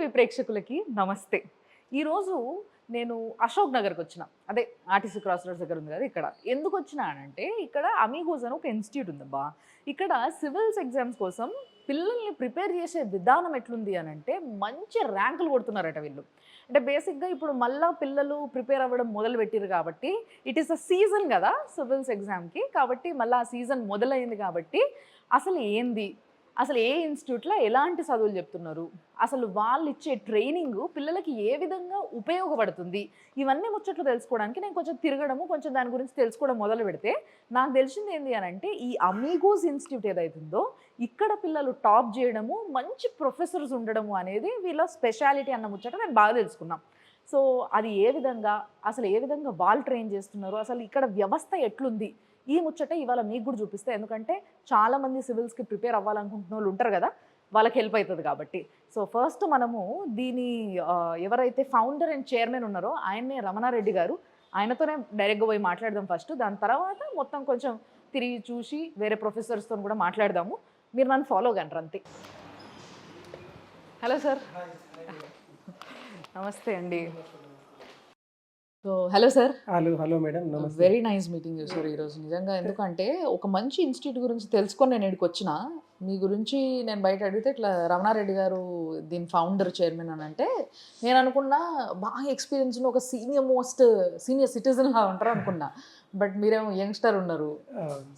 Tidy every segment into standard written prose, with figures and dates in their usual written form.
TV ప్రేక్షకులకి నమస్తే. ఈరోజు నేను అశోక్ నగర్కి వచ్చిన, అదే ఆర్టీసీ క్రాస్ రోడ్స్ దగ్గర ఉంది కదా. ఇక్కడ ఎందుకు వచ్చినా అంటే ఇక్కడ అమీగోస్ అని ఒక ఇన్స్టిట్యూట్ ఉందబ్బా. ఇక్కడ సివిల్స్ ఎగ్జామ్స్ కోసం పిల్లల్ని ప్రిపేర్ చేసే విధానం ఎట్లుంది అని అంటే మంచి ర్యాంకులు కొడుతున్నారట వీళ్ళు. అంటే బేసిక్గా ఇప్పుడు మళ్ళీ పిల్లలు ప్రిపేర్ అవ్వడం మొదలు పెట్టిరు కాబట్టి ఇట్ ఈస్ అ సీజన్ కదా సివిల్స్ ఎగ్జామ్కి. కాబట్టి మళ్ళీ ఆ సీజన్ మొదలైంది కాబట్టి అసలు ఏంది, అసలు ఏ ఇన్స్టిట్యూట్లో ఎలాంటి చదువులు చెప్తున్నారు, అసలు వాళ్ళు ఇచ్చే ట్రైనింగ్ పిల్లలకి ఏ విధంగా ఉపయోగపడుతుంది, ఇవన్నీ ముచ్చట్లు తెలుసుకోవడానికి నేను కొంచెం తిరగడము, కొంచెం దాని గురించి తెలుసుకోవడం మొదలు పెడితే నాకు తెలిసింది ఏంటి అని అంటే ఈ అమీగోస్ ఇన్స్టిట్యూట్ ఏదైతుందో ఇక్కడ పిల్లలు టాప్ చేయడము, మంచి ప్రొఫెసర్స్ ఉండడము అనేది వీళ్ళ స్పెషాలిటీ అన్న ముచ్చట నేను బాగా తెలుసుకున్నాం. సో అది ఏ విధంగా, అసలు ఏ విధంగా వాళ్ళు ట్రైన్ చేస్తున్నారు, అసలు ఇక్కడ వ్యవస్థ ఎట్లుంది, ఈ ముచ్చట ఇవాళ మీకు కూడా చూపిస్తే. ఎందుకంటే చాలామంది సివిల్స్కి ప్రిపేర్ అవ్వాలనుకుంటున్న వాళ్ళు ఉంటారు కదా, వాళ్ళకి హెల్ప్ అవుతుంది కాబట్టి. సో ఫస్ట్ మనము దీని ఎవరైతే ఫౌండర్ అండ్ చైర్మన్ ఉన్నారో ఆయన్నే రమణారెడ్డి గారు, ఆయనతోనే డైరెక్ట్గా పోయి మాట్లాడదాం ఫస్ట్. దాని తర్వాత మొత్తం కొంచెం తిరిగి చూసి వేరే ప్రొఫెసర్స్తో కూడా మాట్లాడదాము. మీరు నన్ను ఫాలో కంటారు అంతే. Hello sir. నమస్తే అండి. So hello sir. Hello madam, నమస్తే. వెరీ నైస్ మీటింగ్ సార్ ఈరోజు నిజంగా. ఎందుకంటే ఒక మంచి ఇన్స్టిట్యూట్ గురించి తెలుసుకొని నేను ఇక్కడికి వచ్చిన. మీ గురించి నేను బయట అడిగితే ఇట్లా రమణారెడ్డి గారు దీని ఫౌండర్ చైర్మన్ అని అంటే నేను అనుకున్నా బాగా ఎక్స్పీరియన్స్ ఉన్న ఒక సీనియర్ సిటిజన్ లా ఉంటారు అనుకున్నా. బట్ మీరేమో యంగ్స్టర్ ఉన్నారు.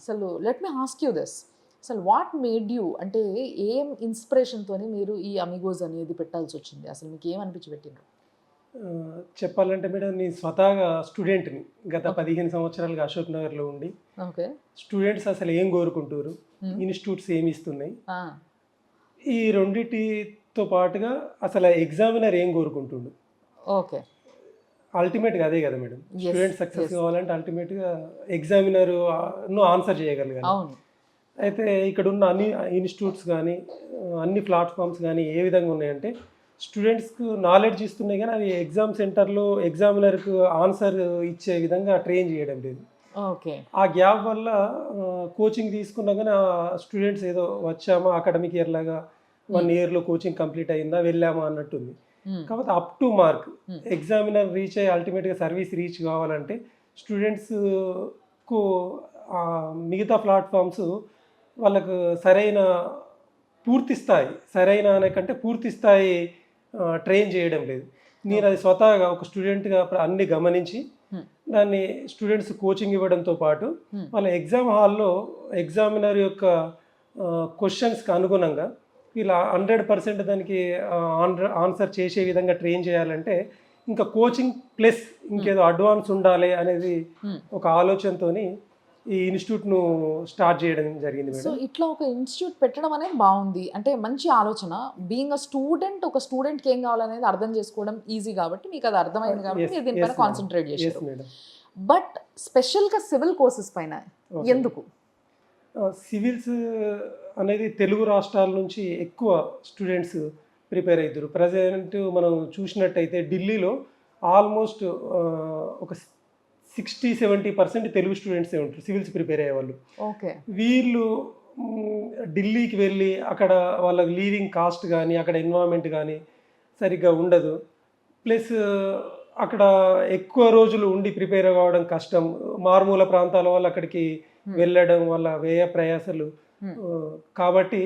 అసలు let me ask you this, అసలు వాట్ మేడ్ యూ, అంటే ఏం ఇన్స్పిరేషన్తో మీరు ఈ అమిగోస్ అనేది పెట్టాల్సి వచ్చింది? అసలు మీకు ఏమనిపించి పెట్టినారు? చెప్పాలంటే మేడం, నేను స్వతహాగా స్టూడెంట్ని. గత 15 సంవత్సరాలుగా అశోక్ నగర్లో ఉండి ఓకే స్టూడెంట్స్ అసలు ఏం కోరుకుంటారు, ఇన్స్టిట్యూట్స్ ఏమి ఇస్తున్నాయి, ఈ రెండింటితో పాటుగా అసలు ఎగ్జామినర్ ఏం కోరుకుంటుండు. ఓకే, అల్టిమేట్గా అదే కదా మేడం. స్టూడెంట్ సక్సెస్ కావాలంటే అల్టిమేట్గా ఎగ్జామినర్ ఆన్సర్ చేయగలగాలి. అయితే ఇక్కడ ఉన్న అన్ని ఇన్స్టిట్యూట్స్ కానీ అన్ని ప్లాట్ఫామ్స్ కానీ ఏ విధంగా ఉన్నాయంటే స్టూడెంట్స్కు నాలెడ్జ్ ఇస్తున్నాయి కానీ అవి ఎగ్జామ్ సెంటర్లో ఎగ్జామినర్కు ఆన్సర్ ఇచ్చే విధంగా ట్రైన్ చేయడం లేదు. ఓకే, ఆ గ్యాప్ వల్ల కోచింగ్ తీసుకున్నా కానీ స్టూడెంట్స్ ఏదో వచ్చామా అకాడమిక్ ఇయర్ లాగా 1 ఇయర్లో కోచింగ్ కంప్లీట్ అయిందా వెళ్ళామా అన్నట్టుంది. కాకపోతే up to mark examiner reach అయ్యి అల్టిమేట్గా సర్వీస్ రీచ్ కావాలంటే స్టూడెంట్స్కు మిగతా ప్లాట్ఫామ్స్ వాళ్ళకు పూర్తి స్థాయి ట్రైన్ చేయడం లేదు. నేను అది స్వతహాగా ఒక స్టూడెంట్గా అన్ని గమనించి దాన్ని స్టూడెంట్స్ కోచింగ్ ఇవ్వడంతో పాటు వాళ్ళ ఎగ్జామ్ హాల్లో ఎగ్జామినర్ యొక్క క్వశ్చన్స్కి అనుగుణంగా ఇలా 100% దానికి ఆన్సర్ చేసే విధంగా ట్రైన్ చేయాలంటే ఇంకా కోచింగ్ ప్లస్ ఇంకేదో అడ్వాన్స్ ఉండాలి అనేది ఒక ఆలోచనతోని ఈ ఇన్స్టిట్యూట్ను స్టార్ట్ చేయడం జరిగింది మేడం. సో ఇట్లా ఒక ఇన్స్టిట్యూట్ పెట్టడం అనేది బాగుంది, అంటే మంచి ఆలోచన. బీయింగ్ అ స్టూడెంట్, ఒక స్టూడెంట్కి ఏం కావాలనేది అర్థం చేసుకోవడం ఈజీ కాబట్టి మీకు అది అర్థమైంది కాబట్టి మీరు దీనిపైన కాన్సన్ట్రేట్ చేశారు. బట్ స్పెషల్గా సివిల్ కోర్సెస్ పైన ఎందుకు? సివిల్స్ అనేది తెలుగు రాష్ట్రాల నుంచి ఎక్కువ స్టూడెంట్స్ ప్రిపేర్ అవుతారు. ప్రజెంట్ మనం చూసినట్టయితే ఢిల్లీలో ఆల్మోస్ట్ ఒక 60-70% తెలుగు స్టూడెంట్సే ఉంటారు సివిల్స్ ప్రిపేర్ అయ్యే వాళ్ళు. ఓకే, వీళ్ళు ఢిల్లీకి వెళ్ళి అక్కడ వాళ్ళ లీవింగ్ కాస్ట్ కానీ అక్కడ ఎన్వైరన్మెంట్ కానీ సరిగ్గా ఉండదు. ప్లస్ అక్కడ ఎక్కువ రోజులు ఉండి ప్రిపేర్ కావడం కష్టం. మారుమూల ప్రాంతాల వాళ్ళు అక్కడికి వెళ్ళడం వల్ల వ్యయ ప్రయాసాలు కాబట్టి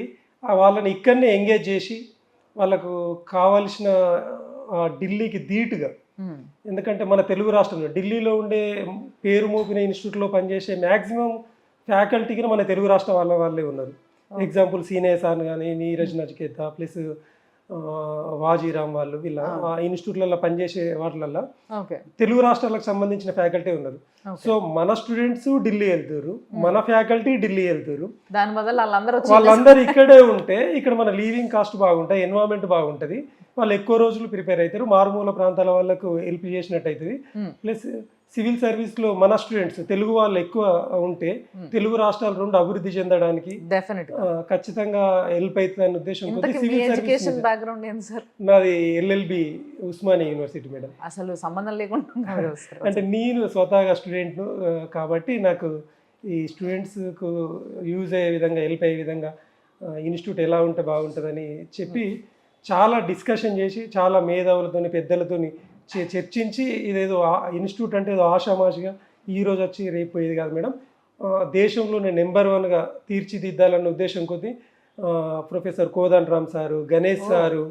వాళ్ళని ఇక్కడనే ఎంగేజ్ చేసి వాళ్ళకు కావలసిన ఢిల్లీకి ధీటుగా, ఎందుకంటే మన తెలుగు రాష్ట్రంలో ఢిల్లీలో ఉండే పేరు మోపిన ఇన్స్టిట్యూట్లో పనిచేసే మ్యాక్సిమం ఫ్యాకల్టీకి మన తెలుగు రాష్ట్రం వాళ్ళే ఉన్నారు. ఎగ్జాంపుల్ సీనియర్ సార్ కానీ, నీరజ్ నచికేత ప్లస్ వాజీరామ్ వాళ్ళు వీళ్ళ ఆ ఇన్స్టిట్యూట్లలో పనిచేసే వాటిలలో తెలుగు రాష్ట్రాలకు సంబంధించిన ఫ్యాకల్టీ ఉన్నారు. సో మన స్టూడెంట్స్ ఢిల్లీ వెళ్తారు, మన ఫ్యాకల్టీ ఢిల్లీ వెళ్తారు. వాళ్ళందరూ ఇక్కడే ఉంటే ఇక్కడ మన లీవింగ్ కాస్ట్ బాగుంటాయి, ఎన్వైరన్మెంట్ బాగుంటుంది, వాళ్ళు ఎక్కువ రోజులు ప్రిపేర్ అవుతారు, మారుమూల ప్రాంతాల వాళ్ళకు హెల్ప్ చేసినట్టు అవుతుంది. ప్లస్ సివిల్ సర్వీస్లో మన స్టూడెంట్స్ తెలుగు వాళ్ళు ఎక్కువ ఉంటే తెలుగు రాష్ట్రాలు 2 అభివృద్ధి చెందడానికి ఖచ్చితంగా హెల్ప్ అవుతుంది అనే ఉద్దేశంతో సివిల్ సర్వీస్. నాది LLB ఉస్మానియా యూనివర్సిటీ మేడం. అసలు సంబంధం లేకుండా అంటే నేను స్వతహాగా స్టూడెంట్ కాబట్టి నాకు ఈ చాలా డిస్కషన్ చేసి చాలా మేధావులతోని పెద్దలతోని చర్చించి ఇదేదో ఇన్స్టిట్యూట్ అంటే ఏదో ఆషామాషిగా ఈ రోజు వచ్చి రేపు పోయేది కాదు మేడం. దేశంలోనే నెంబర్ 1గా తీర్చిదిద్దాలన్న ఉద్దేశం కొద్దీ professor Kodanda Ram sir, Ganesh sir,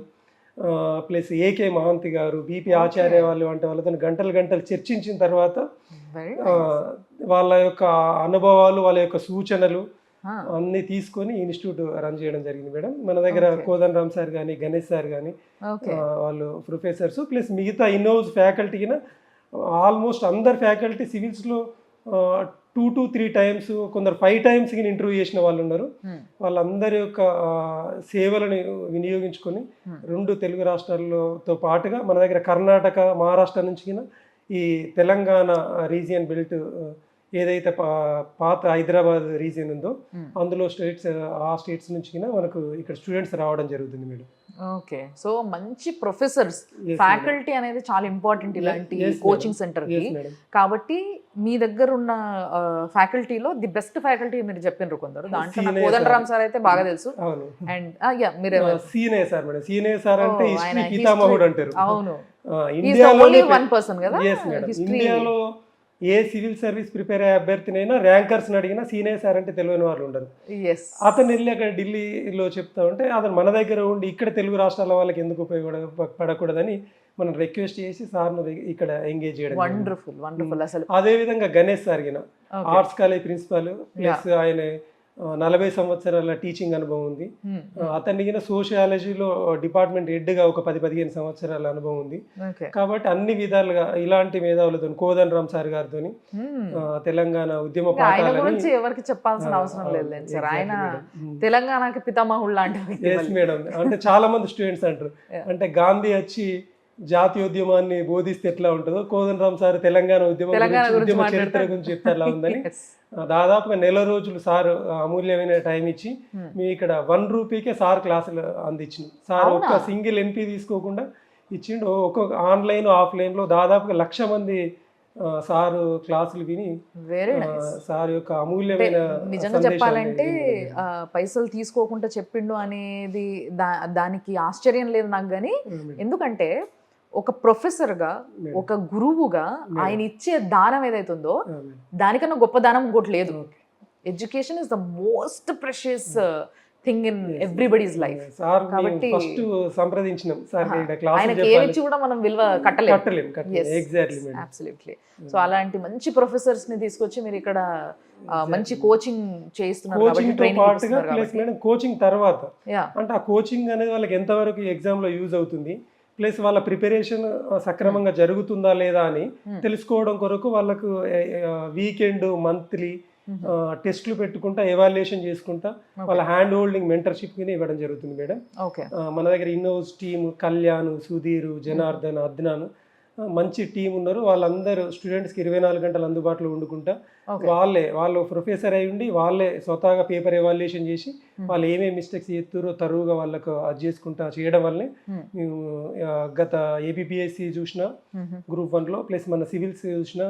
plus AK Mahanti గారు, బిపి ఆచార్య వాళ్ళు వంటి వాళ్ళతో గంటలు చర్చించిన తర్వాత వాళ్ళ యొక్క అనుభవాలు, వాళ్ళ యొక్క సూచనలు అన్ని తీసుకొని ఇన్స్టిట్యూట్ రన్ చేయడం జరిగింది మేడం. మన దగ్గర కోదండ రామ్ సార్ కానీ, గణేష్ సార్ కానీ వాళ్ళు ప్రొఫెసర్స్, ప్లస్ మిగతా ఇన్హౌస్ ఫ్యాకల్టీకి ఆల్మోస్ట్ అందరు ఫ్యాకల్టీ సివిల్స్లో 2 to 3 times, కొందరు 5 times ఇంటర్వ్యూ చేసిన వాళ్ళు ఉన్నారు. వాళ్ళందరి యొక్క సేవలను వినియోగించుకొని 2 తెలుగు రాష్ట్రాలతో పాటుగా మన దగ్గర కర్ణాటక, మహారాష్ట్ర నుంచి ఈ తెలంగాణ రీజియన్ బెల్ట్ ఏదైతే పాత హైదరాబాద్ రీజియన్ ఉందో అందులో ఆ స్టేట్స్ నుంచి మనకు ఇక్కడ స్టూడెంట్స్ రావడం జరుగుతుంది మేడం. ఓకే, సో మంచి ప్రొఫెసర్స్, ఫ్యాకల్టీ అనేది చాలా ఇంపార్టెంట్ ఇలాంటి కోచింగ్ సెంటర్ కి. కాబట్టి మీ దగ్గర ఉన్న ఫ్యాకల్టీలో ది బెస్ట్ ఫ్యాకల్టీ మీరు చెప్పినారు కొందరు, దాంట్లో కోదండరామ్ సార్ అయితే బాగా తెలుసు. అండ్ మీరు సీనే సార్ మేడం, సీనే సార్ అంటే హిస్టరీ పితామహుడు అంటారు. అవును, ఇండియాలో వన్ పర్సన్ కదా. ఇండియాలో ఏ సివిల్ సర్వీస్ ప్రిపేర్ అయ్యే అభ్యర్థినైనా ర్యాంకర్స్ అడిగినా సీనియర్ సార్ అంటే తెలియని వాళ్ళు ఉండరు. అతను వెళ్ళి అక్కడ ఢిల్లీలో చెప్తా ఉంటే అతను మన దగ్గర ఉండి ఇక్కడ తెలుగు రాష్ట్రాల వాళ్ళకి ఎందుకు ఉపయోగపడకూడదని మనం రిక్వెస్ట్ చేసి సార్ను ఇక్కడ ఎంగేజ్ చేయడం. వండర్ఫుల్. అసలు అదే విధంగా గణేష్ సార్ గిన ఆర్ట్స్ కాలేజ్ ప్రిన్సిపాల్, ప్లస్ ఆయన 40 సంవత్సరాల టీచింగ్ అనుభవం ఉంది. అతనికి సోషియాలజీలో డిపార్ట్మెంట్ హెడ్గా ఒక 10-15 సంవత్సరాల అనుభవం ఉంది. కాబట్టి అన్ని విధాలుగా ఇలాంటి మేధావులతో కోదండ రామ్ సార్ గారితో తెలంగాణ ఉద్యమ పాఠాలని ఎవరికి చెప్పాల్సిన అవసరం లేదు సార్, ఆయన తెలంగాణకి పితామహుడు లాంటి. మేడం, అంటే చాలా మంది స్టూడెంట్స్ అంటారు, అంటే గాంధీ వచ్చి జాతీయోద్యమాన్ని బోధిస్తే ఎట్లా ఉంటుందో కోదండ రామ్ సార్ తెలంగాణ ఉద్యమ చరిత్ర గురించి చెప్తే ఎలా ఉందని దాదాపుగా 4 రోజులు సార్ అమూల్యమైన టైం ఇచ్చి మీ ఇక్కడ 1 రూపీకే సార్ క్లాసులు అందించింది. సార్ ఒక్క సింగిల్ ఎంపీ తీసుకోకుండా ఇచ్చిండు. ఒక్కొక్క ఆన్లైన్ ఆఫ్లైన్ లో దాదాపుగా 1,00,000 మంది సార్ క్లాసులు విని సార్ యొక్క అమూల్యమైన, నిజంగా చెప్పాలంటే పైసలు తీసుకోకుండా చెప్పిండు అనేది దానికి ఆశ్చర్యం లేదు నాకు. కానీ ఎందుకంటే ఒక ప్రొఫెసర్ గా, ఒక గురువుగా ఆయన ఇచ్చే దానం ఏదైతుందో దానికన్నా గొప్ప దానం ఇంకోటి లేదు. Education is the most precious thing in everybody's life. కాబట్టి ఫస్ట్ సంప్రదించినాం సార్, ఆయనకి ఏమిచ్చి కూడా మనం విలువ కట్టలేం. అబ్సల్యూట్లీ. సో అలాంటి మంచి ప్రొఫెసర్స్ ని తీసుకొచ్చి మీరు ఇక్కడ మంచి కోచింగ్ చేస్తున్నారు. కోచింగ్ తర్వాత అంటే ఆ కోచింగ్ అనేది వాళ్ళకి ఎంతవరకు ఎగ్జామ్ లో యూజ్ అవుతుంది, ప్లస్ వాళ్ళ ప్రిపరేషన్ సక్రమంగా జరుగుతుందా లేదా అని తెలుసుకోవడం కొరకు వాళ్ళకు వీకెండ్, మంత్లీ టెస్ట్లు పెట్టుకుంటా, ఎవాల్యుయేషన్ చేసుకుంటా వాళ్ళ హ్యాండ్ హోల్డింగ్ మెంటర్షిప్ ఇవ్వడం జరుగుతుంది మేడం. మన దగ్గర ఇన్నోస్ టీమ్ కళ్యాణ్, సుధీర్, జనార్దన్, అద్నాన్ మంచి టీం ఉన్నారు. వాళ్ళందరూ స్టూడెంట్స్కి 24 గంటలు అందుబాటులో ఉండుకుంటా వాళ్ళు ప్రొఫెసర్ అయి ఉండి వాళ్ళే స్వతహాగా పేపర్ ఎవాల్యుయేషన్ చేసి వాళ్ళు ఏమేమి మిస్టేక్స్ చేస్తారో తరువుగా వాళ్ళకు అది చేసుకుంటా చేయడం వల్లనే మేము గత ఏపీపీఎస్సీ చూసిన గ్రూప్ 1లో ప్లస్ మన సివిల్స్ చూసిన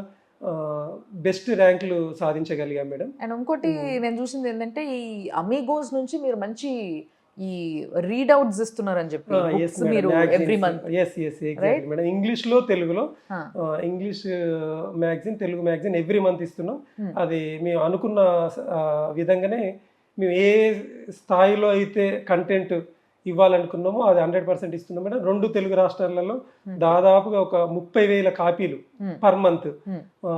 బెస్ట్ ర్యాంకులు సాధించగలిగాం మేడం. అండ్ ఇంకోటి నేను చూసింది ఏంటంటే ఈ అమీగోస్ నుంచి మీరు మంచి ఈ రీడౌట్స్ ఇస్తున్నారని చెప్పి మీరు ఎవ్రీ మంత్. మేడం, ఇంగ్లీష్ లో తెలుగులో English magazine, Telugu magazine every month ఇస్తున్నాం. అది మేము అనుకున్న విధంగానే మేము ఏ స్థాయిలో అయితే కంటెంట్ ఇవ్వాలనుకున్నామో అది 100% ఇస్తున్నాం మేడం. 2 తెలుగు రాష్ట్రాలలో దాదాపుగా ఒక 30,000 కాపీలు పర్ మంత్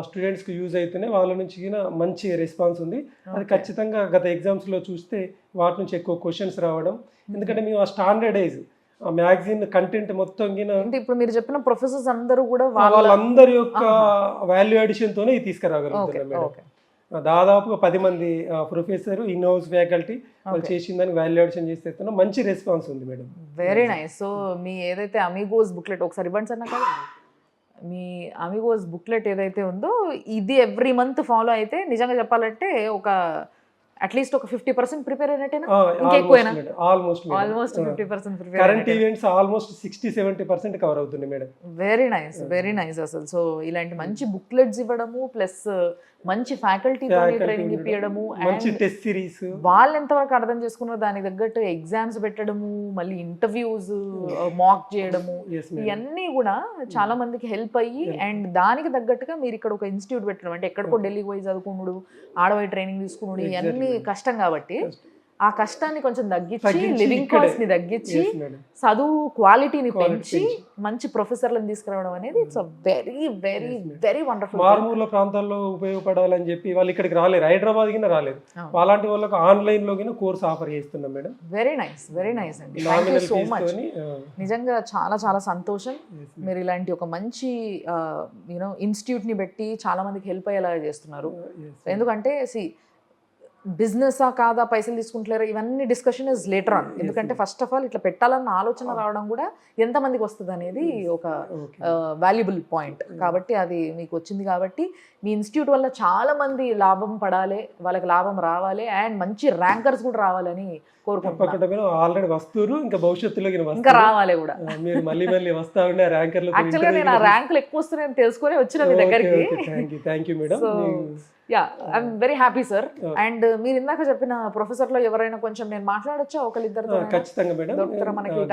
స్టూడెంట్స్కి యూజ్ అయితేనే వాళ్ళ నుంచి మంచి రెస్పాన్స్ ఉంది. అది ఖచ్చితంగా గత ఎగ్జామ్స్లో చూస్తే వాటి నుంచి ఎక్కువ క్వశ్చన్స్ రావడం, ఎందుకంటే మేము ఆ స్టాండర్డైజ్ ఆ మ్యాగజైన్ కంటెంట్ మొత్తం ఇప్పుడు మీరు చెప్పిన ప్రొఫెసర్స్ అందరూ కూడా వాళ్ళందరి యొక్క వాల్యూ అడిషన్ తోనే తీసుకురాగలుగుతున్నాం మేడం. దాదాపుగా 10 మంది ప్రొఫెసర్, ఇన్హౌస్ ఫ్యాకల్టీ వాళ్ళు చేసిందని వాల్యుయేషన్ చేస్తే మంచి రెస్పాన్స్ ఉంది మేడం. Very nice. సో మీ ఏదైతే అమీగోస్ బుక్లెట్ ఒకసారి ఇవ్వండి సార్ నాకు. మీ అమీగోస్ బుక్లెట్ ఏదైతే ఉందో ఇది ఎవ్రీ మంత్ ఫాలో అయితే నిజంగా చెప్పాలంటే ఒక అట్లీస్ట్ ఒక 50% ప్రిపేర్ అయినట్టేనా ఇంకా ఎక్కువైనా almost almost 50% prepare current events almost 60-70% cover అవుతుంది మేడం. వెరీ నైస్ అసలు. సో ఇలాంటి మంచి బుక్లెట్స్ ఇవ్వడము ప్లస్ మంచి ఫ్యాకల్టీతో ట్రైనింగ్ ఇప్పించడము మంచి టెస్ట్ సిరీస్ వాళ్ళు ఎంతవరకు అర్థం చేసుకున్నారో దానికి తగ్గట్టు ఎగ్జామ్స్ పెట్టడము, మళ్ళీ ఇంటర్వ్యూస్ మాక్ చేయడము, ఇవన్నీ కూడా చాలా మందికి హెల్ప్ అయ్యి అండ్ దానికి తగ్గట్టుగా మీరు ఇక్కడ ఒక ఇన్స్టిట్యూట్ పెట్టడం అంటే ఎక్కడికో ఢిల్లీకి పోయి చదువుకున్నాడు, ఆడపోయి ట్రైనింగ్ తీసుకున్నాడు, ఇవన్నీ కష్టం కాబట్టి ఆ కష్టాన్ని కొంచెం తగ్గించి లివింగ్ కాస్ట్ ని తగ్గించి చదువు క్వాలిటీని పెంచి మంచి ప్రొఫెసర్లను తీసుకురావడం అనేది it's very very very wonderful. మారుమూల ప్రాంతాల్లో ఉపయోగపడాలని చెప్పి వాళ్ళు ఇక్కడికి రాలేరు, హైదరాబాద్ కింద రాలేరు, అలాంటి వాళ్ళకి ఆన్లైన్ లో కోర్స్ ఆఫర్ చేస్తున్నాం మేడం. వెరీ నైస్ అండి, థ్యాంక్ యూ సో మచ్. నిజంగా చాలా చాలా సంతోషం మీరు ఇలాంటి ఒక మంచి యూనో ఇన్స్టిట్యూట్ ని పెట్టి చాలా మందికి హెల్ప్ అయ్యేలా చేస్తున్నారు. ఎందుకంటే బిజినెసా కాదా, పైసలు తీసుకుంటలేరా, ఇవన్నీ డిస్కషన్ ఇస్ లేటర్ ఆన్. ఎందుకంటే ఫస్ట్ ఆఫ్ ఆల్ ఇట్లా పెట్టాలన్న ఆలోచన రావడం కూడా ఎంతమందికి వస్తుంది అనేది ఒక వాల్యుబుల్ పాయింట్. కాబట్టి అది మీకు వచ్చింది కాబట్టి మీ ఇన్స్టిట్యూట్ వల్ల చాలా మంది లాభం పడాలి, వాళ్ళకి లాభం రావాలి అండ్ మంచి ర్యాంకర్స్ కూడా రావాలని కోరుకుంటున్నాను. ఆల్రెడీ వస్తున్నారు, ఇంకా భవిష్యత్తులో ఇంకా రావాలి కూడా. మీరు మళ్ళీ వస్తా ఉండే ర్యాంకర్లు. యాక్చువల్గా నేను ఆ ర్యాంకులు ఎక్కువ వస్తున్నాయని తెలుసుకొని వచ్చిన మీ దగ్గరికి. Thank you madam. Yeah I'm very happy sir. And మీరు ఇందాక చెప్పిన ప్రొఫెసర్ లో ఎవరైనా కొంచెం నేను మాట్లాడొచ్చా ఒకరిద్దరితో? ఖచ్చితంగా madam,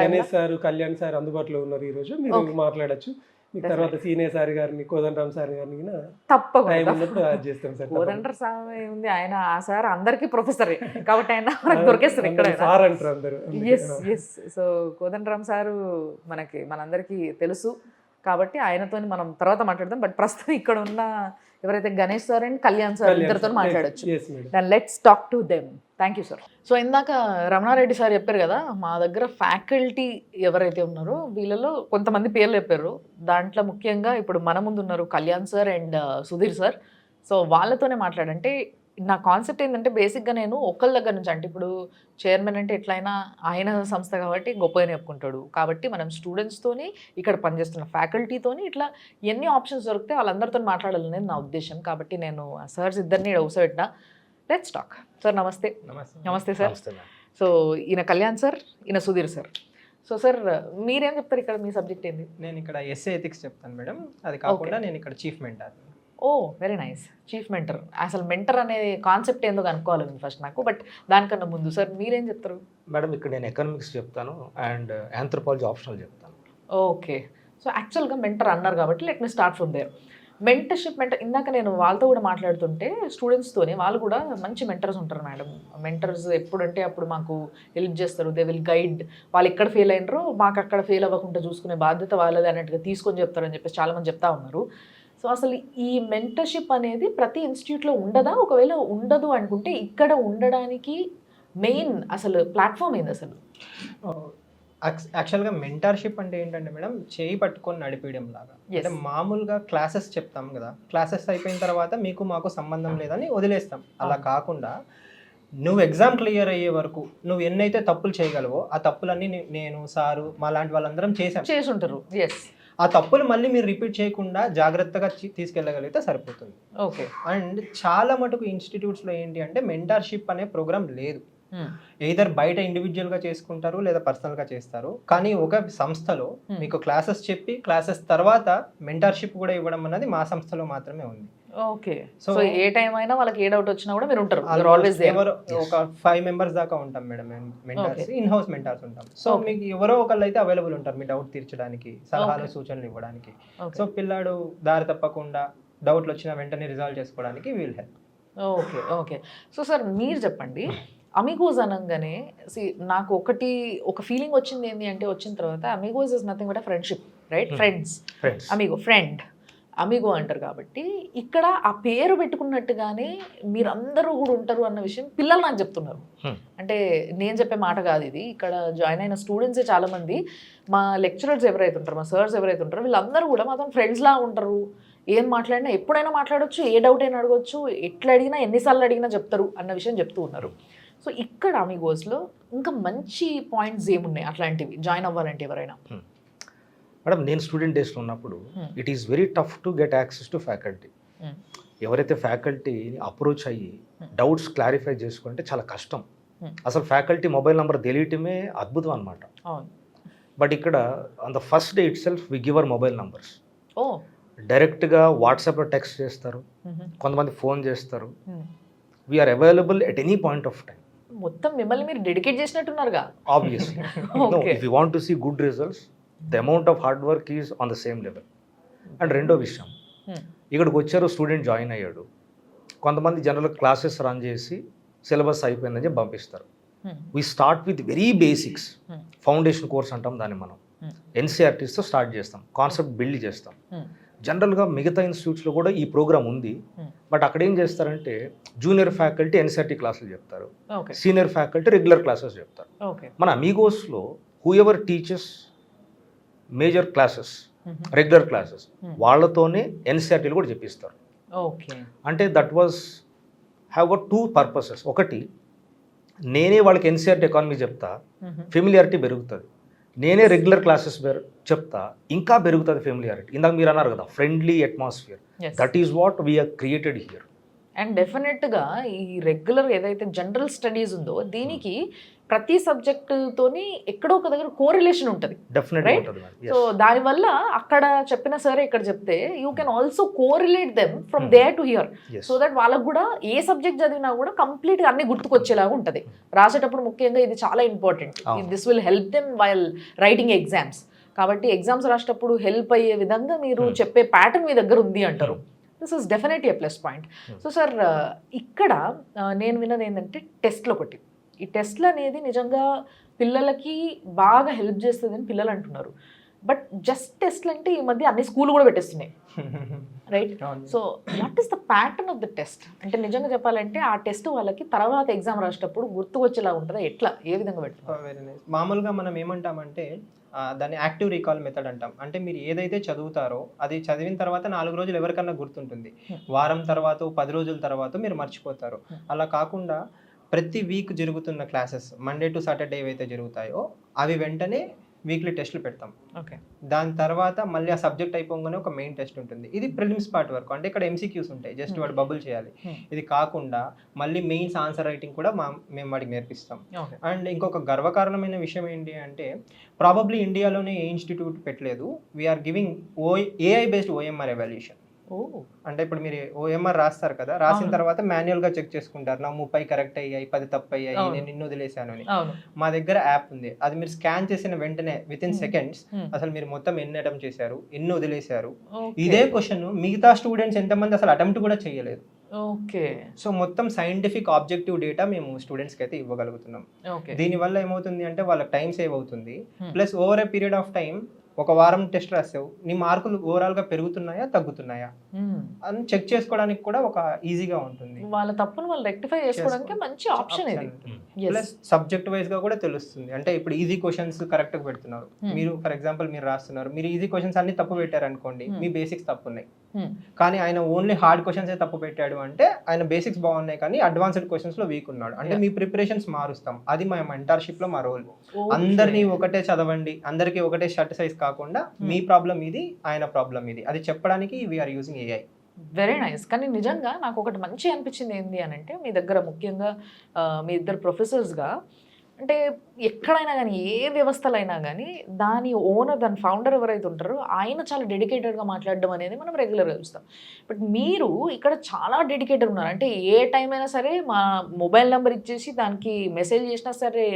Ganesh sir, Kalyan sir అందుబాటులో ఉన్నారు ఈ రోజు, మీరు మాట్లాడచ్చు. మీకు తర్వాత సీనియర్ సార్ గారిని, కోదండరామ్ సార్ గారిని తప్పకుండా చేస్తాం సార్. కోదండరామ్ సార్ ఉంది, ఆయన ఆ సార్ అందరికీ ప్రొఫెసరే కాబట్టి ఆయన మనకు దొరికేస్తారు ఇక్కడ సార్ అంటారు అందరూ. ఎస్ సో కోదండరామ్ సారు మనందరికీ తెలుసు కాబట్టి ఆయనతో మనం తర్వాత మాట్లాడదాం. బట్ ప్రస్తుతం ఇక్కడ ఉన్న ఎవరైతే Ganesh sir and Kalyan sir ఇద్దరితో మాట్లాడచ్చు. Then let's talk to them. Thank you sir. So ఇందాక రమణారెడ్డి సార్ చెప్పారు కదా, మా దగ్గర ఫ్యాకల్టీ ఎవరైతే ఉన్నారో వీళ్ళలో కొంతమంది పేర్లు చెప్పారు. దాంట్లో ముఖ్యంగా ఇప్పుడు మన ముందు ఉన్నారు Kalyan sir and Sudheer sir. So వాళ్ళతోనే మాట్లాడంటే నా కాన్సెప్ట్ ఏంటంటే బేసిక్గా నేను ఒకళ్ళ దగ్గర నుంచి, అంటే ఇప్పుడు చైర్మన్ అంటే ఎట్లయినా ఆయన సంస్థ కాబట్టి గొప్పగా చెప్పుకుంటాడు, కాబట్టి మనం స్టూడెంట్స్తోని ఇక్కడ పనిచేస్తున్న ఫ్యాకల్టీతోని ఇట్లా ఎన్ని ఆప్షన్స్ దొరికితే వాళ్ళందరితో మాట్లాడాలనేది నా ఉద్దేశం. కాబట్టి నేను సార్స్ ఇద్దరిని అవసరపెట్టినా. Let's talk. సార్ నమస్తే. నమస్తే సార్. సో ఈయన కళ్యాణ్ సార్, ఈయన సుధీర్ సార్. సో సార్ మీరేం చెప్తారు ఇక్కడ, మీ సబ్జెక్ట్ ఏంది? నేను ఇక్కడ ఎస్ఏ ఎథిక్స్ చెప్తాను మేడం. అది కాకుండా నేను ఇక్కడ చీఫ్ మెంటర్. ఓ వెరీ నైస్, చీఫ్ మెంటర్. అసలు మెంటర్ అనే కాన్సెప్ట్ ఏందో అనుకోవాలి ఫస్ట్ నాకు. బట్ దానికన్నా ముందు సార్ మీరేం చెప్తారు? మేడం ఇక్కడ నేను ఎకనామిక్స్ చెప్తాను అండ్ ఆంథ్రోపాలజీ ఆప్షనల్ చెప్తాను. ఓకే. సో యాక్చువల్గా మెంటర్ అన్నారు కాబట్టి let me start from there. Mentorship ఇందాక నేను వాళ్ళతో కూడా మాట్లాడుతుంటే స్టూడెంట్స్తోనే వాళ్ళు కూడా మంచి మెంటర్స్ ఉంటారు మేడం. మెంటర్స్ ఎప్పుడంటే అప్పుడు మాకు హెల్ప్ చేస్తారు, దే విల్ గైడ్. వాళ్ళు ఎక్కడ ఫెయిల్ అయినరో మాకు అక్కడ ఫెయిల్ అవ్వకుండా చూసుకునే బాధ్యత వాళ్ళది అన్నట్టుగా తీసుకొని చెప్తారని చెప్పేసి చాలామంది చెప్తా ఉన్నారు. సో అసలు ఈ మెంటర్షిప్ అనేది ప్రతి ఇన్స్టిట్యూట్లో ఉండదా? ఒకవేళ ఉండదు అనుకుంటే ఇక్కడ ఉండడానికి మెయిన్ అసలు ప్లాట్ఫామ్ ఏంది అసలు? యాక్చువల్గా మెంటర్షిప్ అంటే ఏంటంటే మేడం, చేయి పట్టుకొని నడిపేయడం లాగా. అంటే మామూలుగా క్లాసెస్ చెప్తాం కదా, క్లాసెస్ అయిపోయిన తర్వాత మీకు మాకు సంబంధం లేదని వదిలేస్తాం. అలా కాకుండా నువ్వు ఎగ్జామ్ క్లియర్ అయ్యే వరకు నువ్వు ఎన్నైతే తప్పులు చేయగలవో ఆ తప్పులన్నీ నేను, సారు, మా లాంటి వాళ్ళందరం చేసి ఉంటారు. ఎస్. ఆ తప్పులు మళ్ళీ మీరు రిపీట్ చేయకుండా జాగ్రత్తగా తీసుకెళ్ళగలిగితే సరిపోతుంది. ఓకే. అండ్ చాలా మటుకు ఇన్స్టిట్యూట్స్లో ఏంటి అంటే మెంటర్షిప్ అనే ప్రోగ్రామ్ లేదు. ఎయిదర్ బయట ఇండివిజువల్గా చేసుకుంటారు లేదా పర్సనల్గా చేస్తారు. కానీ ఒక సంస్థలో మీకు క్లాసెస్ చెప్పి క్లాసెస్ తర్వాత మెంటర్షిప్ కూడా ఇవ్వడం అన్నది మా సంస్థలో మాత్రమే ఉంది. ఓకే. సో ఏ టైం అయినా వాళ్ళకి ఏ డౌట్ వచ్చినా కూడా మీరు ఉంటారు. ఎవరో ఒక 5 మెంబర్స్ దాకా ఉంటాం madam mentors, in house mentors ఉంటాం. సో మీకు ఎవరో ఒకళ్ళు అయితే అవైలబుల్ ఉంటారు మీ డౌట్ తీర్చడానికి, సలహాలు సూచనలు ఇవ్వడానికి. సో పిల్లాడు దారి తప్పకుండా డౌట్లు వచ్చిన వెంటనే రిజాల్వ్ చేసుకోవడానికి we'll help. Okay. Okay. So sir మీరు చెప్పండి, అమిగోస్ అనగానే నాకు ఒక ఫీలింగ్ వచ్చింది ఏంటి అంటే, వచ్చిన తర్వాత Amigos is nothing but friendship, right? Friends, amigo, friend, amigo అంటారు. కాబట్టి ఇక్కడ ఆ పేరు పెట్టుకున్నట్టుగానే మీరందరూ కూడా ఉంటారు అన్న విషయం పిల్లలు నాకు చెప్తున్నారు. అంటే నేను చెప్పే మాట కాదు ఇది. ఇక్కడ జాయిన్ అయిన స్టూడెంట్సే చాలామంది, మా లెక్చరర్స్ ఎవరైతే ఉంటారో, మా సర్స్ ఎవరైతే ఉంటారో వీళ్ళందరూ కూడా మాతో ఫ్రెండ్స్లా ఉంటారు. ఏం మాట్లాడినా ఎప్పుడైనా మాట్లాడవచ్చు, ఏ డౌట్ అయినా అడగవచ్చు, ఎట్లా అడిగినా ఎన్నిసార్లు అడిగినా చెప్తారు అన్న విషయం చెప్తూ ఉన్నారు. సో ఇక్కడ అమిగోస్లో ఇంకా మంచి పాయింట్స్ ఏమున్నాయి అట్లాంటివి జాయిన్ అవ్వాలంటే ఎవరైనా? మేడం నేను స్టూడెంట్ డేస్లో ఉన్నప్పుడు it is very tough to get access to faculty. ఎవరైతే ఫ్యాకల్టీని అప్రోచ్ అయ్యి డౌట్స్ క్లారిఫై చేసుకుంటే చాలా కష్టం. అసలు ఫ్యాకల్టీ మొబైల్ నెంబర్ తెలియటమే అద్భుతం అనమాట. అవును. బట్ ఇక్కడ on the first day itself we give our mobile numbers. Oh డైరెక్ట్గా వాట్సాప్లో టెక్స్ట్ చేస్తారు, కొంతమంది ఫోన్ చేస్తారు. We're available at any point of time. మొత్తం మిమ్మల్ని మీరు డెడికేట్ చేసినట్టున్నారుగా. Obviously if you want to see good results the amount of hard work is on the same level. And రెండో విషయం, ఇక్కడికి వచ్చారు, స్టూడెంట్ జాయిన్ అయ్యాడు, కొంతమంది జనరల్ క్లాసెస్ రన్ చేసి సిలబస్ అయిపోయిందని చెప్పి పంపిస్తారు. We start with very basics, foundation course అంటాం దాన్ని మనం. ఎన్సీఆర్టీస్తో స్టార్ట్ చేస్తాం, కాన్సెప్ట్ బిల్డ్ చేస్తాం. జనరల్గా మిగతా ఇన్స్టిట్యూట్స్లో కూడా ఈ ప్రోగ్రామ్ ఉంది. బట్ అక్కడ ఏం చేస్తారంటే జూనియర్ ఫ్యాకల్టీ ఎన్సీఆర్టీ క్లాసులు చెప్తారు, సీనియర్ ఫ్యాకల్టీ రెగ్యులర్ క్లాసెస్ చెప్తారు. మన అమీగోస్లో whoever teachers major classes, regular classes, వాళ్ళతోనే ఎన్సీఆర్టీలు కూడా చెప్పిస్తారు. అంటే that was have got two purposes. ఒకటి, నేనే వాళ్ళకి ఎన్సీఆర్టీ ఎకానమీ చెప్తా, ఫెమిలియారిటీ పెరుగుతుంది. నేనే రెగ్యులర్ క్లాసెస్ చెప్తా, ఇంకా పెరుగుతుంది ఫెమిలియారిటీ. ఇందాక మీరు అన్నారు కదా, friendly atmosphere, that is what we are created here. And డెఫినెట్గా ఈ రెగ్యులర్ ఏదైతే జనరల్ స్టడీస్ ఉందో దీనికి ప్రతి సబ్జెక్టుతోని ఎక్కడో ఒక దగ్గర కోరిలేషన్ ఉంటుంది. రైట్? సో దానివల్ల అక్కడ చెప్పిన సరే ఇక్కడ చెప్తే you can also correlate them from there to here. So that వాళ్ళకు కూడా ఏ సబ్జెక్ట్ చదివినా కూడా కంప్లీట్గా అన్ని గుర్తుకొచ్చేలాగా ఉంటుంది. రాసేటప్పుడు ముఖ్యంగా ఇది చాలా important. This will help them while writing exams. కాబట్టి ఎగ్జామ్స్ రాసేటప్పుడు హెల్ప్ అయ్యే విధంగా మీరు చెప్పే ప్యాటర్న్ మీ దగ్గర ఉంది అంటారు. This is definitely a plus point. So sir, ఇక్కడ నేను విన్నది ఏంటంటే టెస్ట్లు ఒకటి. ఈ టెస్ట్లు అనేది నిజంగా పిల్లలకి బాగా హెల్ప్ చేస్తుందని పిల్లలు అంటున్నారు. బట్ జస్ట్ టెస్ట్లు అంటే ఈ మధ్య అన్ని స్కూల్ కూడా పెట్టేస్తున్నాయి, right? So what is the pattern of the test? అంటే నిజంగా చెప్పాలంటే ఆ టెస్ట్ వాళ్ళకి తర్వాత ఎగ్జామ్ రాసేటప్పుడు గుర్తుకొచ్చేలా ఉంటుందా? ఎట్లా, ఏ విధంగా పెడతారు? మామూలుగా మనం ఏమంటామంటే దాన్ని యాక్టివ్ రీకాల్ మెథడ్ అంటాం. అంటే మీరు ఏదైతే చదువుతారో అది చదివిన తర్వాత 4 రోజులు ఎవరికన్నా గుర్తుంటుంది, వారం తర్వాత 10 రోజుల తర్వాత మీరు మర్చిపోతారు. అలా కాకుండా ప్రతి వీక్ జరుగుతున్న క్లాసెస్ మండే టు సాటర్డే ఏవైతే జరుగుతాయో అవి వెంటనే వీక్లీ టెస్ట్లు పెడతాం. ఓకే. దాని తర్వాత మళ్ళీ ఆ సబ్జెక్ట్ అయిపోగానే ఒక మెయిన్ టెస్ట్ ఉంటుంది. ఇది ప్రిలిమ్స్ పార్ట్ వరకు, అంటే ఇక్కడ ఎంసీక్యూస్ ఉంటాయి, జస్ట్ వాడు బబుల్ చేయాలి. ఇది కాకుండా మళ్ళీ మెయిన్స్ ఆన్సర్ రైటింగ్ కూడా మేము వాడికి నేర్పిస్తాం. అండ్ ఇంకొక గర్వకారణమైన విషయం ఏంటి అంటే ప్రాబబ్లీ ఇండియాలోనే ఏ ఇన్స్టిట్యూట్ పెట్టలేదు, we are giving AI based OMR evaluation. అంటే ఇప్పుడు మీరు ఓఎంఆర్ రాస్తారు కదా, రాసిన తర్వాత మాన్యువల్ గా చెక్ చేసుకుంటారు, నా 30 కరెక్ట్ అయ్యాయి, 10 తప్పు అయ్యాయి, నేను నిన్ను వదిలేశాను అని. మా దగ్గర యాప్ ఉంది, అది మీరు స్కాన్ చేసిన వెంటనే విత్ ఇన్ సెకండ్స్ అసలు మీరు మొత్తం ఎన్ని అటెంప్ట్ చేశారు, ఎన్ని వదిలేశారు, ఇదే క్వశ్చన్ మిగతా స్టూడెంట్స్ ఎంతమంది అసలు అటెంప్ట్ కూడా చేయలేదు. ఓకే. సో మొత్తం సైంటిఫిక్ ఆబ్జెక్టివ్ డేటా మేము స్టూడెంట్స్కి అయితే ఇవ్వగలుగుతున్నాం. దీనివల్ల ఏమవుతుంది అంటే వాళ్ళకి టైం సేవ్ అవుతుంది, plus over a period of time ఒక వారం టెస్ట్ రాసావు, నీ మార్కులు ఓవరాల్ గా పెరుగుతున్నాయా తగ్గుతున్నాయా అని చెక్ చేసుకోవడానికి కూడా ఒక ఈజీగా ఉంటుంది. వాళ్ళ తప్పును వాళ్ళు రెక్టిఫై చేసుకోవడానికి మంచి ఆప్షన్ ఇది. ప్లస్ సబ్జెక్ట్ వైజ్ గా కూడా తెలుస్తుంది. అంటే ఇప్పుడు ఈజీ క్వశ్చన్స్ కరెక్ట్ గా పెడుతున్నారు మీరు, ఫర్ ఎగ్జాంపుల్ మీరు రాస్తున్నారు, మీరు ఈజీ క్వశ్చన్స్ అన్ని తప్పు పెట్టారు అనుకోండి, మీ బేసిక్స్ తప్పు ఉన్నాయి. కానీ ఆయన ఓన్లీ హార్డ్ క్వశ్చన్స్ తప్పు పెట్టాడు అంటే ఆయన బేసిక్స్ బాగున్నాయి కానీ అడ్వాన్స్డ్ క్వశ్చన్స్ లో వీక్ ఉన్నాడు అంటే మీ ప్రిపరేషన్స్ మారుస్తాం. అది మా మెంటర్షిప్ లో మా రోల్. అందరినీ ఒకటే చదవండి, అందరికీ ఒకటే షర్ట్ సైజ్ కాకుండా మీ ప్రాబ్లం ఇది, ఆయన ప్రాబ్లం ఇది, అది చెప్పడానికి we are using AI. Very nice. కానీ నిజంగా నాకు ఒకటి మంచి అనిపించింది ఏంటి అని అంటే మీ దగ్గర ముఖ్యంగా మీ ఇద్దరు ప్రొఫెసర్స్గా, అంటే ఎక్కడైనా కానీ ఏ వ్యవస్థలో అయినా కానీ దాని ఓనర్, దాని ఫౌండర్ ఎవరైతే ఉంటారో ఆయన చాలా డెడికేటెడ్గా మాట్లాడడం అనేది మనం రెగ్యులర్గా చూస్తాం. బట్ మీరు ఇక్కడ చాలా డెడికేటెడ్ ఉన్నారు. అంటే ఏ టైం అయినా సరే మా మొబైల్ నెంబర్ ఇచ్చేసి దానికి మెసేజ్ చేసినా సరే,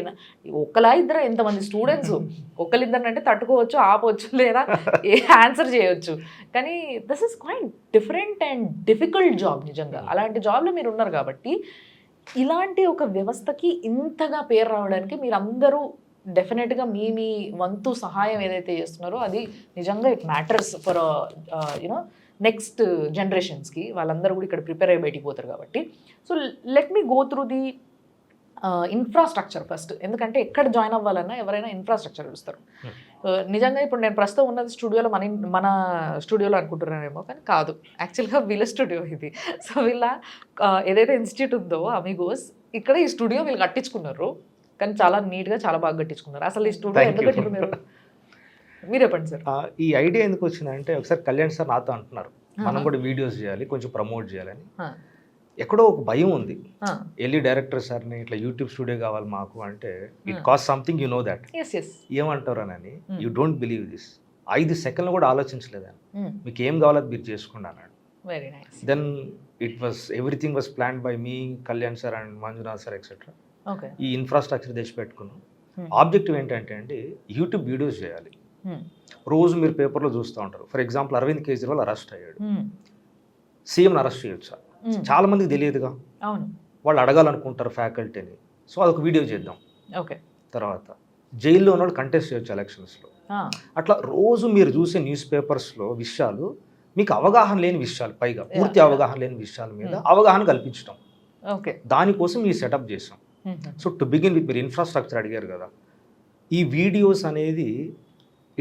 ఒకలా ఇద్దరు ఎంతమంది స్టూడెంట్స్, ఒకరిద్దరు అంటే తట్టుకోవచ్చు, ఆపవచ్చు, లేదా ఏ ఆన్సర్ చేయవచ్చు. కానీ this is quite different and difficult job. నిజంగా అలాంటి జాబ్లో మీరు ఉన్నారు కాబట్టి ఇలాంటి ఒక వ్యవస్థకి ఇంతగా పేరు రావడానికి మీరందరూ డెఫినెట్గా మీ వంతు సహాయం ఏదైతే చేస్తున్నారో అది నిజంగా it matters for you know next జనరేషన్స్కి. వాళ్ళందరూ కూడా ఇక్కడ ప్రిపేర్ అయ్యి బయటికి పోతారు కాబట్టి. So let me go through the infrastructure first. ఎందుకంటే ఎక్కడ జాయిన్ అవ్వాలన్నా ఎవరైనా ఇన్ఫ్రాస్ట్రక్చర్ చూస్తారు. నిజంగా ఇప్పుడు నేను ప్రస్తుతం ఉన్నది స్టూడియోలో, మన స్టూడియోలో అనుకుంటున్నానేమో, కానీ కాదు, యాక్చువల్గా వీళ్ళ స్టూడియో ఇది. సో వీళ్ళ ఏదైతే ఇన్స్టిట్యూట్ ఉందో అమిగోస్, ఇక్కడ ఈ స్టూడియో వీళ్ళు కట్టించుకున్నారు. కానీ చాలా నీట్గా, చాలా బాగా కట్టించుకున్నారు. అసలు ఈ స్టూడియో ఎందుకు కట్టారు మీరు చెప్పండి సార్. ఈ ఐడియా ఎందుకు వచ్చిందంటే ఒకసారి కళ్యాణ్ సార్ నాతో అంటున్నారు, మనం కూడా వీడియోస్ చేయాలి, కొంచెం ప్రమోట్ చేయాలని ఎక్కడో ఒక భయం ఉంది. వెళ్ళి డైరెక్టర్ సార్ని ఇట్లా యూట్యూబ్ స్టూడియో కావాలి మాకు అంటే it cost something, you know that. ఏమంటారు అని యూ డోంట్ బిలీవ్ దిస్. 5 సెకండ్లు కూడా ఆలోచించలేదని, మీకు ఏం కావాలో అది మీరు చేసుకోండి అన్నాడు. Very nice. Then it was everything was planned by me, Kalyan sir and Manjunath sir etcetera. Okay. ఈ ఇన్ఫ్రాస్ట్రక్చర్ తెచ్చి పెట్టుకున్నాం. ఆబ్జెక్టివ్ ఏంటంటే అండి, యూట్యూబ్ వీడియోస్ చేయాలి. రోజు మీరు పేపర్లో చూస్తూ ఉంటారు. For example Arvind Kejriwal arrest అయ్యాడు, సీఎంని అరెస్ట్ చేయొచ్చా? చాలా మందికి తెలియదుగా. అవును. వాళ్ళు అడగాలనుకుంటారు ఫ్యాకల్టీని, సో అదొక వీడియో చేద్దాం. ఓకే. తర్వాత జైల్లో ఉన్నవాళ్ళు కంటెస్ట్ చేయొచ్చు ఎలక్షన్స్లో. అట్లా రోజు మీరు చూసే న్యూస్ పేపర్స్లో విషయాలు, మీకు అవగాహన లేని విషయాలు, పైగా పూర్తి అవగాహన లేని విషయాల మీద అవగాహన కల్పించడం. ఓకే. దానికోసం ఈ సెటప్ చేసాం. సో టు బిగిన్ విత్, మీరు ఇన్ఫ్రాస్ట్రక్చర్ అడిగారు కదా, ఈ వీడియోస్ అనేది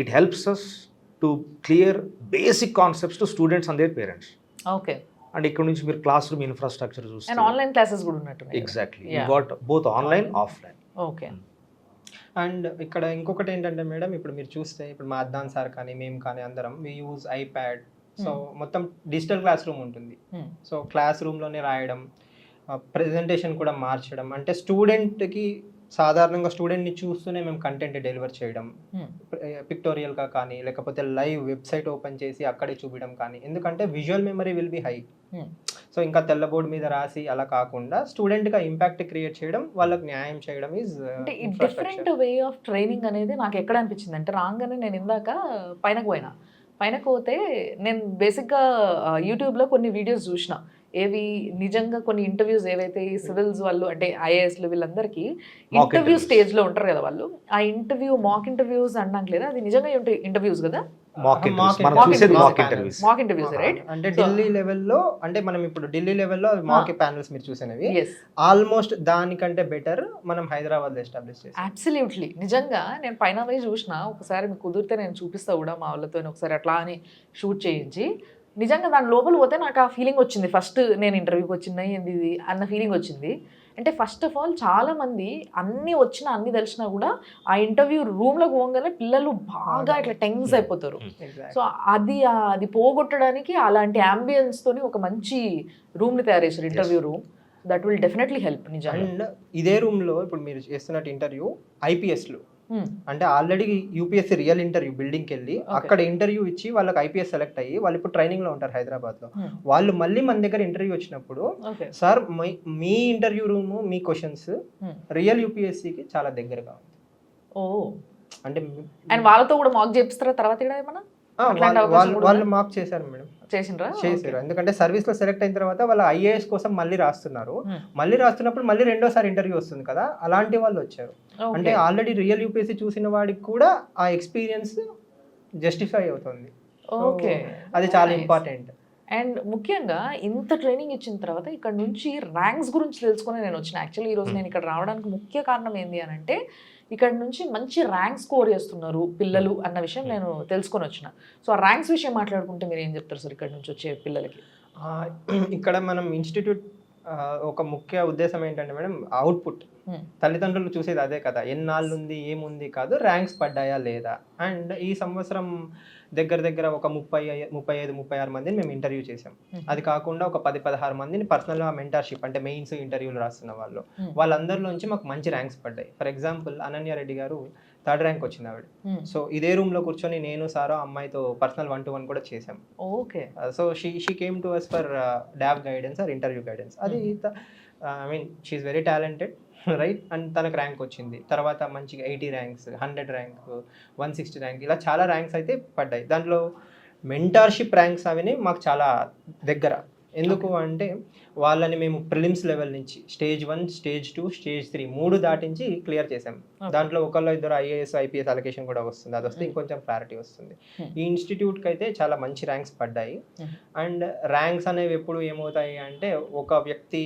it helps us to clear basic concepts to students and their parents. Okay. And ఇక్కడ నుంచి మీరు క్లాస్ రూమ్ ఇన్ఫ్రాస్ట్రక్చర్ చూస్తే ఆన్లైన్ క్లాసెస్ కూడా ఉన్నట్టు. Exactly, you got both online offline. Okay. And ఇక్కడ ఇంకొకటి ఏంటంటే మేడం, ఇప్పుడు మీరు చూస్తే ఇప్పుడు మా అద్దాన్ సార్ కానీ మేము కానీ అందరం వి యూజ్ ఐప్యాడ్. సో మొత్తం డిజిటల్ క్లాస్ రూమ్ ఉంటుంది. సో క్లాస్ రూమ్లోనే రాయడం, ప్రెజెంటేషన్ కూడా మార్చడం, అంటే స్టూడెంట్కి సాధారణంగా స్టూడెంట్ని చూస్తూనే మేము కంటెంట్ డెలివర్ చేయడం, పిక్టోరియల్గా కానీ లేకపోతే లైవ్ వెబ్సైట్ ఓపెన్ చేసి అక్కడే చూపించడం కానీ, ఎందుకంటే visual memory will be high. So ఇంకా తెల్ల బోర్డు మీద రాసి అలా కాకుండా స్టూడెంట్గా ఇంపాక్ట్ క్రియేట్ చేయడం, వాళ్ళకి న్యాయం చేయడం is different way of training అనేది నాకు ఎక్కడ అనిపించింది అంటే, రాగానే నేను ఇందాక పైనకు పోతే నేను బేసిక్గా యూట్యూబ్లో కొన్ని వీడియోస్ చూసిన, ఏవి నిజంగా కొన్ని ఇంటర్వ్యూస్ ఏవైతే ఈ సివిల్స్ వాళ్ళు అంటే ఐఏఎస్లు వీళ్ళందరికీ ఇంటర్వ్యూ స్టేజ్లో ఉంటారు కదా వాళ్ళు, ఆ ఇంటర్వ్యూ మాక్ ఇంటర్వ్యూస్ అనడానికి లేదా, అది నిజంగా ఇంటర్వ్యూస్ కదా, మాక్ ఇంటర్వ్యూస్ రైట్? అంటే ఢిల్లీ లెవెల్లో, అంటే మనం ఇప్పుడు ఢిల్లీ లెవెల్లో మాక్ ప్యానల్స్ మీరు చూసినవి ఆల్మోస్ట్ దానికంటే బెటర్ మనం హైదరాబాద్ లో ఎస్టాబ్లిష్ చేసాం. అబ్సల్యూట్లీ. నిజంగా నేను పైన పోయి చూసిన, ఒకసారి మీకు కుదిరితే నేను చూపిస్తా కూడా మా వాళ్ళతో ఒకసారి అట్లా అని షూట్ చేయించి, నిజంగా దాని లోపల పోతే నాకు ఆ ఫీలింగ్ వచ్చింది. ఫస్ట్ నేను ఇంటర్వ్యూకి వచ్చింది ఏంది ఇది అన్న ఫీలింగ్ వచ్చింది. అంటే ఫస్ట్ ఆఫ్ ఆల్ చాలామంది అన్నీ వచ్చినా అన్నీ తెలిసినా కూడా ఆ ఇంటర్వ్యూ రూమ్లోకి పోగానే పిల్లలు బాగా ఇట్లా టెన్స్ అయిపోతారు. సో అది పోగొట్టడానికి అలాంటి అంబియన్స్తోని ఒక మంచి రూమ్ని తయారు చేశారు, interview room. That will definitely help నిజంగా. అండ్ ఇదే రూమ్లో ఇప్పుడు మీరు చేస్తున్నట్టు ఇంటర్వ్యూ ఐపీఎస్లు, అంటే ఆల్రెడీ యూపీఎస్సీ రియల్ ఇంటర్వ్యూ బిల్డింగ్కి వెళ్ళి అక్కడ ఇంటర్వ్యూ ఇచ్చి వాళ్ళకి ఐపీఎస్ సెలెక్ట్ అయ్యి వాళ్ళు ఇప్పుడు ట్రైనింగ్లో ఉంటారు హైదరాబాద్లో. వాళ్ళు మళ్ళీ మన దగ్గర ఇంటర్వ్యూ వచ్చినప్పుడు, సార్ మీ ఇంటర్వ్యూ రూమ్ మీ క్వశ్చన్స్ రియల్ యూపీఎస్సీకి చాలా దగ్గరగా ఉంది. అంటే అండ్ వాళ్ళతో కూడా మాక్ చేపిస్తారా తర్వాత ఏమన్నా? వాళ్ళు మాక్ చేశారు మేడం, చేశారు. ఎందుకంటే సర్వీస్ లో సెలెక్ట్ అయిన తర్వాత వాళ్ళు ఐఏఎస్ కోసం మళ్ళీ రాస్తున్నారు. మళ్ళీ రాస్తున్నప్పుడు మళ్ళీ రెండోసారి ఇంటర్వ్యూ వస్తుంది కదా, అలాంటి వాళ్ళు వచ్చారు. అంటే ఆల్రెడీ రియల్ యూపీఎస్సీ చూసిన వాడికి కూడా ఆ ఎక్స్పీరియన్స్ జస్టిఫై అవుతుంది. అది చాలా ఇంపార్టెంట్. అండ్ ముఖ్యంగా ఇంత ట్రైనింగ్ ఇచ్చిన తర్వాత ఇక్కడ నుంచి ర్యాంక్స్ గురించి తెలుసుకుని నేను వచ్చిన. యాక్చువల్లీ ఈరోజు నేను ఇక్కడ రావడానికి ముఖ్య కారణం ఏంటి అని అంటే, ఇక్కడ నుంచి మంచి ర్యాంక్ స్కోర్ చేస్తున్నారు పిల్లలు అన్న విషయం నేను తెలుసుకొని వచ్చిన. సో ఆ ర్యాంక్స్ విషయం మాట్లాడుకుంటే మీరు ఏం చెప్తారు సార్ ఇక్కడ నుంచి వచ్చే పిల్లలకి? ఇక్కడ మనం ఇన్స్టిట్యూట్ ఒక ముఖ్య ఉద్దేశం ఏంటంటే మేడం, అవుట్పుట్. తల్లిదండ్రులు చూసేది అదే కదా, ఎన్నాళ్ళు ఉంది ఏముంది కాదు, ర్యాంక్స్ పడ్డాయా లేదా. అండ్ ఈ సంవత్సరం దగ్గర ఒక 35-36 మందిని మేము ఇంటర్వ్యూ చేసాం. అది కాకుండా ఒక 10-16 మందిని పర్సనల్గా మెంటర్షిప్, అంటే మెయిన్స్ ఇంటర్వ్యూలు రాస్తున్న వాళ్ళందరిలోంచి మాకు మంచి ర్యాంక్స్ పడ్డాయి. ఫర్ ఎగ్జాంపుల్ అనన్య రెడ్డి గారు 3rd ర్యాంక్ వచ్చింది ఆవిడ. సో ఇదే రూమ్ లో కూర్చొని నేను సారో అమ్మాయితో పర్సనల్ 1-to-1 కూడా చేసాం. Okay. So she came to us for job guidance or interview guidance. అది I mean she is very talented, right. And తనకు ర్యాంక్ వచ్చింది. తర్వాత మంచిగా 80 ర్యాంక్స్, 100 ర్యాంక్, 160 ర్యాంక్, ఇలా చాలా ర్యాంక్స్ అయితే పడ్డాయి. దాంట్లో మెంటార్షిప్ ర్యాంక్స్ అవి మాకు చాలా దగ్గర. ఎందుకు అంటే వాళ్ళని మేము ప్రిలిమ్స్ లెవెల్ నుంచి స్టేజ్ 1, స్టేజ్ 2, స్టేజ్ 3 3 దాటించి క్లియర్ చేసాం. దాంట్లో ఒకళ్ళు ఇద్దరు ఐఏఎస్ ఐపీఎస్ అలొకేషన్ కూడా వస్తుంది. అది వస్తే ఇంకొంచెం క్లారిటీ వస్తుంది. ఈ ఇన్స్టిట్యూట్కి అయితే చాలా మంచి ర్యాంక్స్ పడ్డాయి. అండ్ ర్యాంక్స్ అనేవి ఎప్పుడు ఏమవుతాయి అంటే, ఒక వ్యక్తి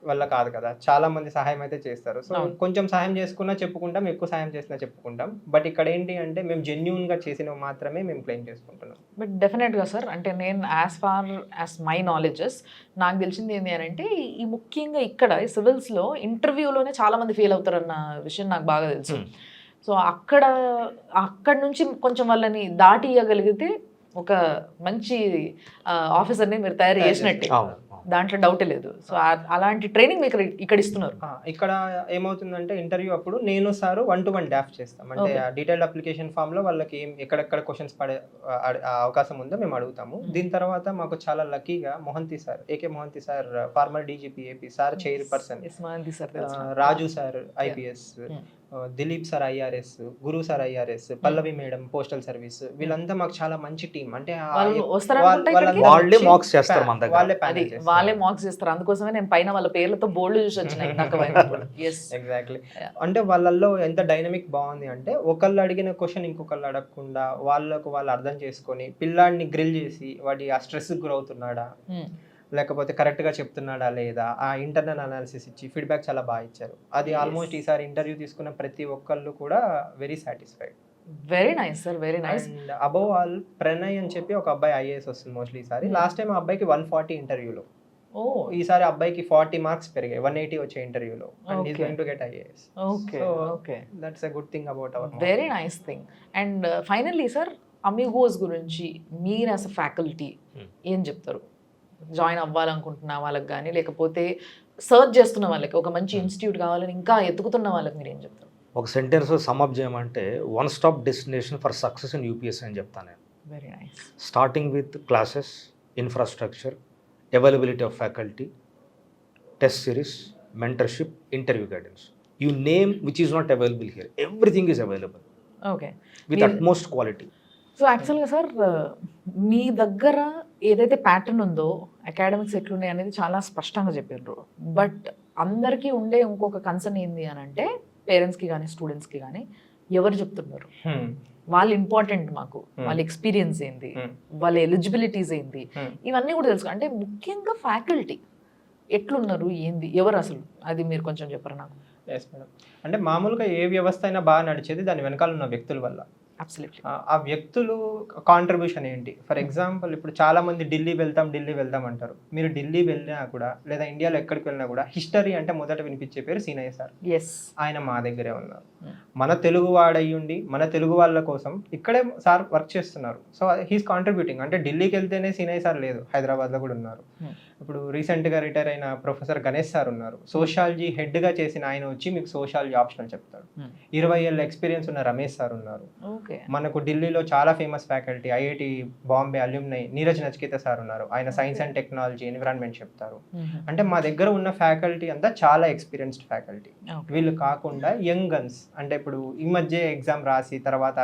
వల్ల కాదు కదా, చాలా మంది సహాయం అయితే చేస్తారు. సో కొంచెం సహాయం చేసుకున్నా చెప్పుకుంటాం, ఎక్కువ సహాయం చేసినా చెప్పుకుంటాం. బట్ ఇక్కడ ఏంటి అంటే మేము జెన్యూన్ గా చేసినవి మాత్రమే మేము క్లెయిమ్ చేసుకుంటున్నాం. బట్ డెఫినెట్గా సార్, అంటే నేను as far as my knowledges నాకు తెలిసింది ఏంటి అని అంటే, ఈ ముఖ్యంగా ఇక్కడ సివిల్స్లో ఇంటర్వ్యూలోనే చాలా మంది ఫెయిల్ అవుతారన్న విషయం నాకు బాగా తెలుసు. సో అక్కడ నుంచి కొంచెం వాళ్ళని దాటి ఇవ్వగలిగితే ఒక మంచి ఆఫీసర్ని మీరు తయారు చేసినట్టే, అవును. దాంట్లో డౌటే లేదు. సో అలాంటి ట్రైనింగ్ మీకు ఇక్కడ ఇస్తున్నారు. ఇక్కడ ఏమవుతుందంటే ఇంటర్వ్యూ అప్పుడు నేను సారు 1-to-1 డ్రాఫ్ట్ చేస్తాం. అంటే Okay. డీటెయిల్డ్ అప్లికేషన్ ఫామ్ లో వాళ్ళకి ఎక్కడెక్కడ క్వశ్చన్స్ పడే అవకాశం ఉందో మేము అడుగుతాము. దీని తర్వాత మాకు చాలా లక్కీగా Mohanty sir, AK Mohanty sir, former DGP AP sir chairperson, Yes, Mahanti sir తెలుసు. Raju sir IPS, Dilip sir IRS, Guru sir IRS, Pallavi madam postal service, వీళ్ళంతా మాకు చాలా మంచి టీం. అంటే వాళ్ళు వస్తారనుకుంటా ఇక్కడికి? వాళ్ళే mocks చేస్తారు మన దగ్గర. వాళ్ళే అది panel చేస్తారు. వాళ్ళే మార్క్స్ చేస్తారు. అందుకోసమే నేను పైన వాళ్ళ పేర్లతో బోల్డ్ చూసి వచ్చినాయి నాకు. Yes, exactly. అంటే వాళ్ళల్లో ఎంత డైనమిక్ బాగుంది అంటే ఒకళ్ళు అడిగిన క్వశ్చన్ ఇంకొకళ్ళు అడగకుండా వాళ్ళు అర్థం చేసుకొని పిల్లాడిని గ్రిల్ చేసి వాడి ఆ స్ట్రెస్ గురవుతున్నాడా లేకపోతే కరెక్ట్ గా చెప్తున్నాడా లేదా ఆ ఇంటర్నల్ అనాలిసిస్ ఇచ్చి ఫీడ్బ్యాక్ చాలా బాగా ఇచ్చారు. అది Yes. ఆల్మోస్ట్ ఈసారి ఇంటర్వ్యూ తీసుకున్న ప్రతి ఒక్కళ్ళు కూడా very satisfied. Very nice sir, very nice. And above all Pranay అని చెప్పి ఒక అబ్బాయి ఐఏఎస్ వస్తుంది మోస్ట్లీ ఈసారి. లాస్ట్ టైం ఆ అబ్బాయికి 140 ఇంటర్వ్యూలో, ఓ ఈసారి అబ్బాయికి 40 మార్క్స్ పెరిగాయి, 180 వచ్చే ఇంటర్వ్యూలో. And is Okay. Going to get IAS. Okay, okay, that's a good thing about our. Very nice thing. And finally sir, Amigos గురించి మీరు యాజ్ అ ఫ్యాకల్టీ ఏం చెప్తారు? జాయిన్ అవ్వాలనుకుంటున్న వాళ్ళకి కానీ, లేకపోతే సర్చ్ చేస్తున్న వాళ్ళకి, ఒక మంచి ఇన్స్టిట్యూట్ కావాలని ఇంకా ఎత్తుకుతున్న వాళ్ళకి మీరు ఏం చెప్తారు? ఒక సెంటెన్స్ సమ్అప్ చేయమంటే one stop destination for success in UPSC అని చెప్తాను నేను. Very nice. Starting with classes, infrastructure, availability of faculty, test series, mentorship, interview guidance. You name which is not available here. Everything is available okay, with utmost quality. So యాక్చువల్గా sir, మీ దగ్గర ఏదైతే pattern ఉందో academics ఎట్లున్నాయి అనేది చాలా స్పష్టంగా చెప్పారు. But అందరికీ ఉండే ఇంకొక కన్సర్న్ ఏంది అని అంటే, పేరెంట్స్కి కానీ స్టూడెంట్స్కి కానీ ఎవరు చెప్తున్నారు, వాళ్ళు ఇంపార్టెంట్ మాకు, వాళ్ళ ఎక్స్పీరియన్స్ ఏంది, వాళ్ళ ఎలిజిబిలిటీస్ ఏంది, ఇవన్నీ కూడా తెలుసు. అంటే ముఖ్యంగా ఫ్యాకల్టీ ఎట్లున్నారు, ఏంది, ఎవరు అసలు, అది మీరు కొంచెం చెప్పరు నాకు. Yes madam. అంటే మామూలుగా ఏ వ్యవస్థ అయినా బాగా నడిచేది దాని వెనకాల ఉన్న వ్యక్తుల వల్ల. అబ్సల్యూట్లీ. ఆ వ్యక్తులు కాంట్రిబ్యూషన్ ఏంటి? ఫర్ ఎగ్జాంపుల్ ఇప్పుడు చాలా మంది ఢిల్లీ వెళ్తాం అంటారు. మీరు ఢిల్లీ వెళ్ళినా కూడా లేదా ఇండియాలో ఎక్కడికి వెళ్ళినా కూడా హిస్టరీ అంటే మొదట వినిపించే పేరు సీనయ్య సార్. ఎస్, ఆయన మా దగ్గరే ఉన్నారు. మన తెలుగు వాడయ్యుండి మన తెలుగు వాళ్ళ కోసం ఇక్కడే సార్ వర్క్ చేస్తున్నారు. So he's contributing. అంటే ఢిల్లీకి వెళ్తేనే సీనయ్య సార్ లేదు, హైదరాబాద్లో కూడా ఉన్నారు. ఇప్పుడు రీసెంట్గా రిటైర్ అయిన ప్రొఫెసర్ గణేష్ సార్ ఉన్నారు. సోషాలజీ హెడ్గా చేసిన ఆయన వచ్చి మీకు సోషాలజీ ఆప్షనల్ చెప్తాడు. 20 ఏళ్ళ ఎక్స్పీరియన్స్ ఉన్న రమేష్ సార్ ఉన్నారు. మనకు ఢిల్లీలో చాలా famous faculty IIT Bombay అల్యూమ్నై Neeraj Nachiketa sir ఉన్నారు. ఆయన సైన్స్ అండ్ టెక్నాలజీ, ఎన్విరాన్మెంట్ చెప్తారు. అంటే మా దగ్గర ఉన్న ఫ్యాకల్టీ అంతా చాలా ఎక్స్పీరియన్స్డ్ ఫ్యాకల్టీ. వీళ్ళు కాకుండా యంగ్ గన్స్, అంటే ఇప్పుడు ఈ మధ్య ఎగ్జామ్ రాసి తర్వాత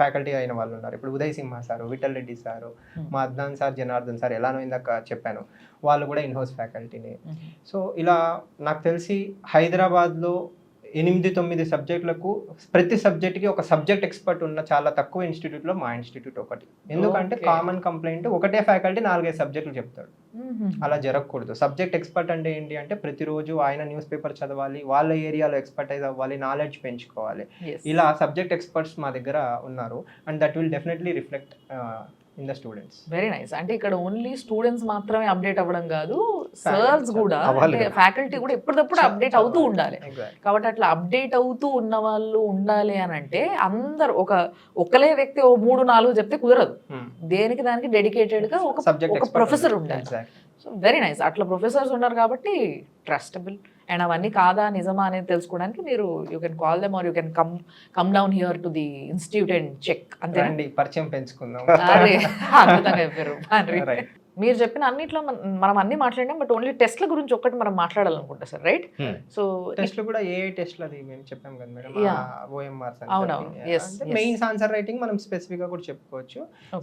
ఫ్యాకల్టీ అయిన వాళ్ళు ఉన్నారు. ఇప్పుడు ఉదయ్ సింహ సారు, విఠల్ రెడ్డి సారు, మా అద్నాన్ సార్, జనార్దన్ సార్, ఎలానో ఇందాక చెప్పాను, వాళ్ళు కూడా ఇన్హౌస్ ఫ్యాకల్టీనే. సో ఇలా నాకు తెలిసి హైదరాబాద్లో 8-9 సబ్జెక్టులకు ప్రతి సబ్జెక్ట్కి ఒక సబ్జెక్ట్ ఎక్స్పర్ట్ ఉన్న చాలా తక్కువ ఇన్స్టిట్యూట్లో మా ఇన్స్టిట్యూట్ ఒకటి. ఎందుకంటే కామన్ కంప్లైంట్ ఒకటే ఫ్యాకల్టీ 4-5 సబ్జెక్టులు చెప్తాడు. అలా జరగకూడదు. సబ్జెక్ట్ ఎక్స్పర్ట్ అంటే ఏంటి అంటే ప్రతిరోజు ఆయన న్యూస్ పేపర్ చదవాలి, వాళ్ళ ఏరియాలో ఎక్స్పర్టైజ్ అవ్వాలి, నాలెడ్జ్ పెంచుకోవాలి. ఇలా సబ్జెక్ట్ ఎక్స్పర్ట్స్ మా దగ్గర ఉన్నారు. And that will definitely reflect in the students. Very nice. అంటే ఇక్కడ ఓన్లీ స్టూడెంట్స్ మాత్రమే అప్డేట్ అవ్వడం కాదు, సర్స్ కూడా, ఫ్యాకల్టీ కూడా ఎప్పటికప్పుడు అప్డేట్ అవుతూ ఉండాలి. కాబట్టి అట్లా అప్డేట్ అవుతూ ఉన్న వాళ్ళు ఉండాలి అని అంటే అందరు ఒకలే వ్యక్తి 3-4 చెప్తే కుదరదు. దేనికి దానికి డెడికేటెడ్ గా ఒక ప్రొఫెసర్ ఉండాలి. So very nice. అట్లా ప్రొఫెసర్స్ ఉన్నారు కాబట్టి ట్రస్టబుల్. అండ్ అవన్నీ కాదా నిజమా అనేది తెలుసుకోవడానికి మీరు you can call them or you can come down here to the institute and check. అంతే, పరిచయం పెంచుకుందాం. అద్భుతంగా చెప్పారు. మీరు చెప్పిన అన్నిట్లో మనం అన్ని మాట్లాడినాం, బట్ ఓన్లీ టెస్ట్ల గురించి ఒక్కటి మనం మాట్లాడాలనుకుంటా సార్, రైట్? సో టెస్ట్లు కూడా ఏ టెస్ట్లు అది మేము చెప్పాం కదా మేడం, ఓఎంఆర్. అవునవును, మెయిన్స్ ఆన్సర్ రైటింగ్ మనం స్పెసిఫిక్ గా కూడా చెప్పుకోవచ్చు.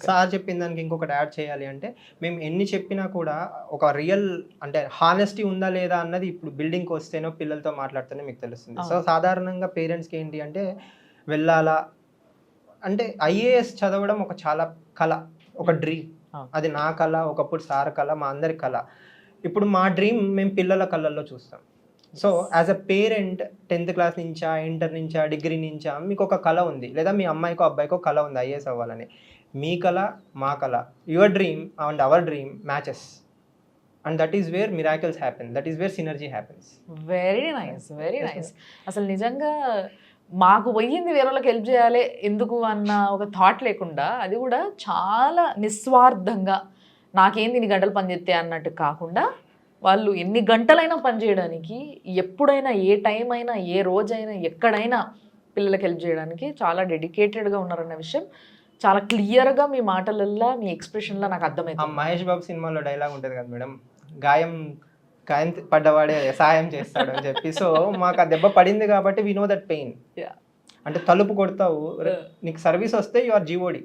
సార్ చెప్పిన దానికి ఇంకొకటి యాడ్ చేయాలి అంటే, మేము ఎన్ని చెప్పినా కూడా ఒక రియల్ అంటే హానెస్టీ ఉందా లేదా అన్నది ఇప్పుడు బిల్డింగ్కి వస్తేనో పిల్లలతో మాట్లాడితేనే మీకు తెలుస్తుంది. సో సాధారణంగా పేరెంట్స్కి ఏంటి అంటే వెళ్ళాలా అంటే ఐఏఎస్ చదవడం ఒక చాలా కళ, ఒక డ్రీమ్. అది నా కళ, ఒకప్పుడు సార్ కళ, మా అందరి కళ. ఇప్పుడు మా డ్రీమ్ మేము పిల్లల కళల్లో చూస్తాం. So as a parent 10th class నుంచా, ఇంటర్ నుంచా, డిగ్రీ నుంచా మీకు ఒక కళ ఉంది, లేదా మీ అమ్మాయికో అబ్బాయికో కళ ఉంది ఐఏఎస్ అవ్వాలని. మీ కళ, మా కళ, your dream and our dream matches. And that is where miracles happen, that is where synergy happens. Very nice, very nice. అసలు నిజంగా మాకు పోయింది వేరే వాళ్ళకి హెల్ప్ చేయాలి ఎందుకు అన్న ఒక థాట్ లేకుండా, అది కూడా చాలా నిస్వార్థంగా నాకేంది ఇన్ని గంటలు పనిచేస్తే అన్నట్టు కాకుండా, వాళ్ళు ఎన్ని గంటలైనా పనిచేయడానికి, ఎప్పుడైనా ఏ టైం అయినా ఏ రోజైనా ఎక్కడైనా పిల్లలకి హెల్ప్ చేయడానికి చాలా డెడికేటెడ్గా ఉన్నారన్న విషయం చాలా క్లియర్గా మీ మాటలల్లో మీ ఎక్స్ప్రెషన్లో నాకు ఆ అర్థమవుతుంది. మహేష్ బాబు సినిమాలో డైలాగ్ ఉంటుంది కదా మేడం, గాయం గాయం పడ్డవాడే సాయం చేస్తాడు అని చెప్పి. సో మాకు ఆ దెబ్బ పడింది కాబట్టి we know that pain. Yeah. అంటే తలుపు కొడతావు, నీకు సర్వీస్ వస్తే యు ఆర్ జీఓడి,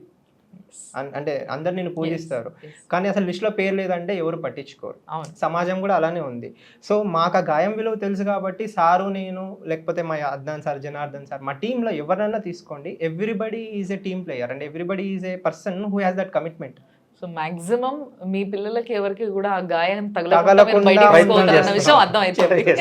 అంటే అందరు నిన్ను పూజిస్తారు. కానీ అసలు లిస్ట్లో పేరు లేదంటే ఎవరు పట్టించుకోరు. అవును. సమాజం కూడా అలానే ఉంది. సో మాకు ఆ గాయం విలువ తెలుసు కాబట్టి సారు, నేను, లేకపోతే మా అద్నాన్ సార్, జనార్దన్ సార్, మా టీంలో ఎవరైనా తీసుకోండి, everybody is a team player and everybody is a person who has that commitment. So maximum మీ పిల్లలకి ఎవరికి కూడా ఆ గాయం తగలకుండా తగలకుండా విషయం అర్థం అవుతుంది.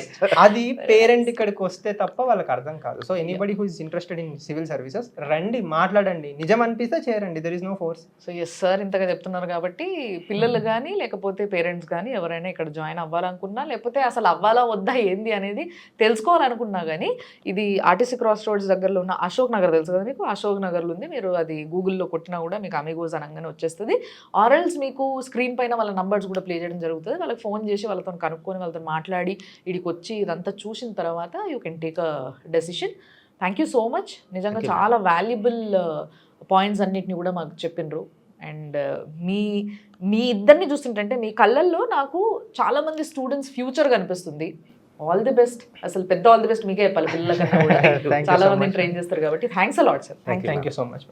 అది పేరెంట్ ఇక్కడికి వస్తే తప్ప వాళ్ళకి అర్థం కాదు. So anybody who is interested in civil services, రండి, మాట్లాడండి, నిజం అనిపిస్తే చేరండి, there is no force. So yes sir ఇంతగా చెప్తున్నారు కాబట్టి పిల్లలు కానీ లేకపోతే పేరెంట్స్ కానీ ఎవరైనా ఇక్కడ జాయిన్ అవ్వాలనుకున్నా, లేకపోతే అసలు అవ్వాలా వద్దా ఏంది అనేది తెలుసుకోవాలనుకున్నా కానీ, ఇది ఆర్టీసీ క్రాస్ రోడ్స్ దగ్గరలో ఉన్న అశోక్ నగర్ తెలుసు కదా మీకు, అశోక్ నగర్లో ఉంది. మీరు అది గూగుల్లో కొట్టినా కూడా మీకు అమిగోస్ అనగానే వచ్చేస్తుంది. ఆర్ఎల్స్ మీకు స్క్రీన్ పైన వాళ్ళ నంబర్స్ కూడా ప్లే చేయడం జరుగుతుంది. వాళ్ళకి ఫోన్ చేసి వాళ్ళతో కనుక్కొని వాళ్ళతో మాట్లాడి ఇడికి వచ్చి ఇదంతా చూసిన తర్వాత you can take a decision. Thank you so much. నిజంగా చాలా వాల్యుబుల్ పాయింట్స్ అన్నిటిని కూడా మాకు చెప్పినరు. అండ్ మీ ఇద్దరిని చూస్తుంటే మీ కళ్ళల్లో నాకు చాలామంది స్టూడెంట్స్ ఫ్యూచర్ కనిపిస్తుంది. All the best. అసలు పెద్ద ఆల్ ది బెస్ట్ మీకే చెప్పాలి పిల్లలకన్నా కూడా. చాలా మందిని ట్రైన్ చేస్తారు కాబట్టి thanks a lot sir. Thank you so much.